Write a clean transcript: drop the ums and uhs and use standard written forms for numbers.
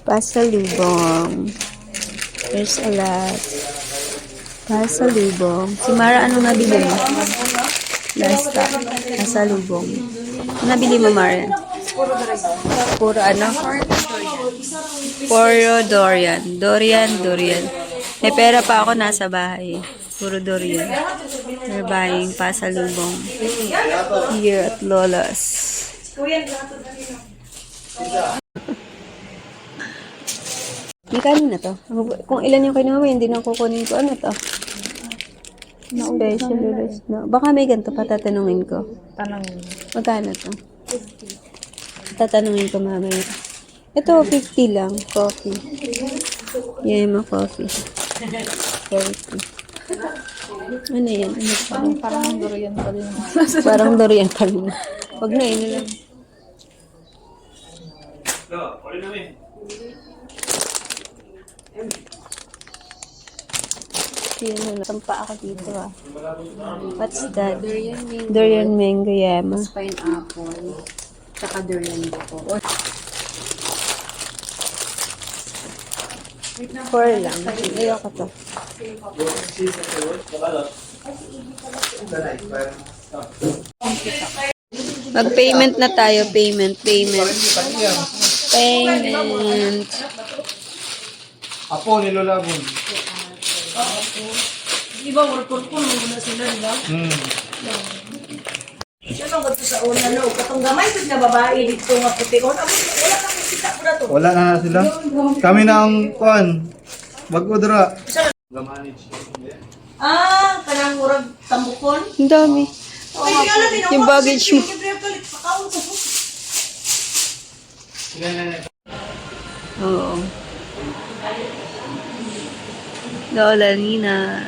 Pasalubong. There's a lot. Pasalubong. Si Mara, anong nabili mo? Last stop. Pasalubong. Ano nabili mo, Mara? Puro ano? Puro Dorian. Dorian. May pera pa ako nasa bahay. Puro Dorian. We're buying pasalubong here at Lola's. May kanin na to. Kung ilan yung kinuha mo, hindi na kukunin ko. Ano to? Special release. No. Baka may ganito pa tatanungin ko. Tanongin. Magkano to? Tatanungin ko mamaya. Ito, 50 lang. Coffee. Yema coffee. 40. Ano yan? Ano pa? Parang durian pa rin. Parang durian pa rin. Huwag na, yun lang. Yan na, tampa ako dito ah. What's that? Durian mango yema. Pineapple. Tsaka durian po. 4 lang. Ayoko to. Mag-payment na tayo. Payment. Apo, nilolabon. Di ba, work-work muna sila, di ba? Siya lang ba ito sa una, no? Katong gamay ito na babae dito nga puti. Wala kang kita po na to. Wala na sila. Kami na ang kuan. Mag-udra. Kanang murag tambukon. Ang dami. Okay, di alam, Yung baggage mo. Oo. Lola Nina.